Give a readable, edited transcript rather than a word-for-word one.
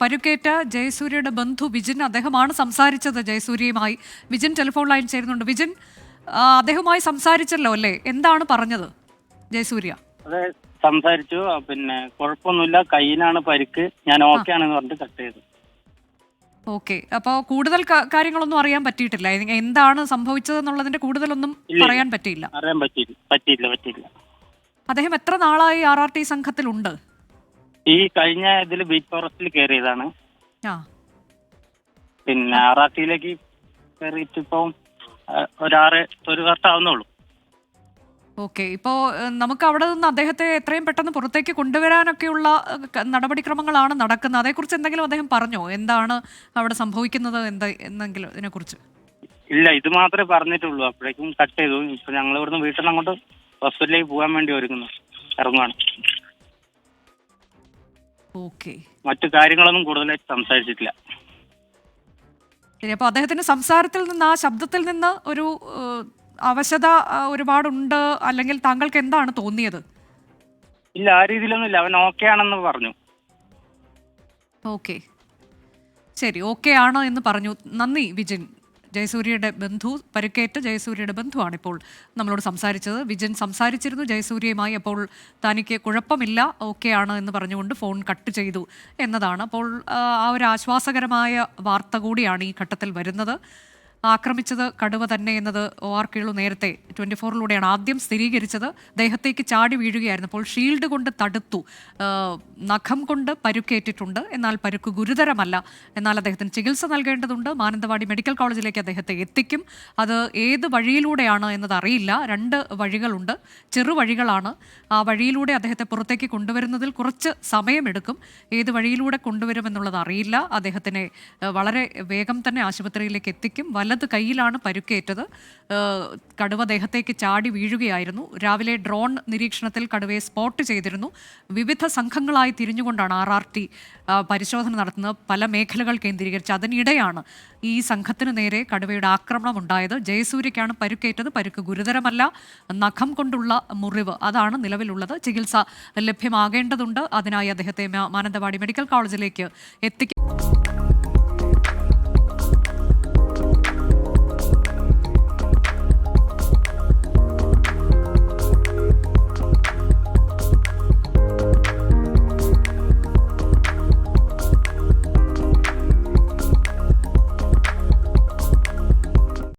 പരുക്കേറ്റ ജയസൂര്യയുടെ ബന്ധു വിജിൻ അദ്ദേഹമാണ് സംസാരിച്ചത് ജയസൂര്യയുമായി. വിജിൻ ടെലിഫോൺ ലൈൻ ചേരുന്നുണ്ട്. വിജിൻ, അദ്ദേഹവുമായി സംസാരിച്ചല്ലോ അല്ലേ? എന്താണ് പറഞ്ഞത് ജയസൂര്യ? അതെ, സംസാരിച്ചു. പിന്നെ കുഴപ്പമൊന്നുമില്ല, കയ്യിനാണ് പരിക്ക്, ഞാൻ ഓക്കെ ആണെന്ന് പറഞ്ഞിട്ട് കട്ട് ചെയ്തു. ഓക്കെ, അപ്പോൾ കൂടുതൽ കാര്യങ്ങളൊന്നും അറിയാൻ പറ്റിയിട്ടില്ല. എന്താണ് സംഭവിച്ചതെന്നുള്ളതിന്റെ കൂടുതലൊന്നും പറയാൻ പറ്റിയില്ല. അറിയാൻ പറ്റിയില്ല. അദ്ദേഹം എത്ര നാളായി RRT സംഘത്തിലുണ്ട്? ഈ കഴിഞ്ഞ ഇതിൽ ബീച്ച് ഫോറസ്റ്റിൽ കയറിയതാണ്. പിന്നെ RRTയിലേക്ക് കയറിയിട്ട് ഇപ്പം ഒരു വർഷം ആവുന്നുള്ളൂ. ഓക്കെ, ഇപ്പോൾ നമുക്ക് അവിടെ നിന്ന് അദ്ദേഹത്തെ എത്രയും പെട്ടെന്ന് പുറത്തേക്ക് കൊണ്ടുവരാനൊക്കെയുള്ള നടപടിക്രമങ്ങളാണ് നടക്കുന്നത്. അതേക്കുറിച്ച് എന്തെങ്കിലും അദ്ദേഹം പറഞ്ഞോ? എന്താണ് അവിടെ സംഭവിക്കുന്നത് എന്നെങ്കിലും ഇതിനെക്കുറിച്ച്? ഇല്ല, ഇത് മാത്രമേ പറഞ്ഞിട്ടുള്ളൂ. അപ്പോഴേക്കും കട്ട് ചെയ്തു. ഇപ്പൊ ഞങ്ങൾ ഇവിടുന്ന് വീട്ടിൽ നിന്ന് അങ്ങോട്ട് ഹോസ്പിറ്റലിലേക്ക് പോകാൻ വേണ്ടി ഇറങ്ങുവാണ്. ഓക്കെ, മറ്റു കാര്യങ്ങളൊന്നും കൂടുതലായിട്ട് സംസാരിച്ചിട്ടില്ല. ശരി, അപ്പോൾ അദ്ദേഹത്തിന്റെ സംസാരത്തിൽ നിന്ന്, ആ ശബ്ദത്തിൽ നിന്ന് ഒരു അവശത ഒരുപാടുണ്ട്, അല്ലെങ്കിൽ താങ്കൾക്ക് എന്താണ് തോന്നിയത്? ഇല്ല, ആ രീതിയിലൊന്നുമില്ല. അവൻ ഓക്കെ ആണെന്ന് പറഞ്ഞു. ഓക്കെ, ശരി, ഓക്കെ ആണ് എന്ന് പറഞ്ഞു. നന്ദി വിജിൻ. ജയസൂര്യയുടെ ബന്ധു, പരിക്കേറ്റ ജയസൂര്യയുടെ ബന്ധുവാണ് ഇപ്പോൾ നമ്മളോട് സംസാരിച്ചത്. വിജിൻ സംസാരിച്ചിരുന്നു ജയസൂര്യയുമായി. അപ്പോൾ തനിക്ക് കുഴപ്പമില്ല, ഓക്കെ ആണ് എന്ന് പറഞ്ഞുകൊണ്ട് ഫോൺ കട്ട് ചെയ്തു എന്നതാണ്. അപ്പോൾ ആ ഒരു ആശ്വാസകരമായ വാർത്ത കൂടിയാണ് ഈ ഘട്ടത്തിൽ വരുന്നത്. ആക്രമിച്ചത് കടുവ തന്നെ എന്നത് OR കേളു നേരത്തെ 24-ലൂടെയാണ് ആദ്യം സ്ഥിരീകരിച്ചത്. ദേഹത്തേക്ക് ചാടി വീഴുകയായിരുന്നു. അപ്പോൾ ഷീൽഡ് കൊണ്ട് തടുത്തു. നഖം കൊണ്ട് പരുക്കേറ്റിട്ടുണ്ട്, എന്നാൽ പരുക്ക് ഗുരുതരമല്ല. എന്നാൽ അദ്ദേഹത്തിന് ചികിത്സ നൽകേണ്ടതുണ്ട്. മാനന്തവാടി മെഡിക്കൽ കോളേജിലേക്ക് അദ്ദേഹത്തെ എത്തിക്കും. അത് ഏത് വഴിയിലൂടെയാണ് എന്നത് അറിയില്ല. 2 വഴികളുണ്ട്, ചെറുവഴികളാണ്. ആ വഴിയിലൂടെ അദ്ദേഹത്തെ പുറത്തേക്ക് കൊണ്ടുവരുന്നതിൽ കുറച്ച് സമയമെടുക്കും. ഏത് വഴിയിലൂടെ കൊണ്ടുവരുമെന്നുള്ളത് അറിയില്ല. അദ്ദേഹത്തിനെ വളരെ വേഗം തന്നെ ആശുപത്രിയിലേക്ക് എത്തിക്കും. വലത് കൈയിലാണ് പരുക്കേറ്റത്. കടുവ ദേഹത്തേക്ക് ചാടി വീഴുകയായിരുന്നു. രാവിലെ ഡ്രോൺ നിരീക്ഷണത്തിൽ കടുവയെ സ്പോട്ട് ചെയ്തിരുന്നു. വിവിധ സംഘങ്ങളായി തിരിഞ്ഞുകൊണ്ടാണ് RRT പരിശോധന നടത്തുന്നത്, പല മേഖലകൾ കേന്ദ്രീകരിച്ച്. അതിനിടെയാണ് ഈ സംഘത്തിന് നേരെ കടുവയുടെ ആക്രമണം ഉണ്ടായത്. ജയസൂര്യയ്ക്കാണ് പരുക്കേറ്റത്. പരുക്ക് ഗുരുതരമല്ല, നഖം കൊണ്ടുള്ള മുറിവ്, അതാണ് നിലവിലുള്ളത്. ചികിത്സ ലഭ്യമാകേണ്ടതുണ്ട്. അതിനായി അദ്ദേഹത്തെ മാനന്തവാടി മെഡിക്കൽ കോളേജിലേക്ക് എത്തിക്കും.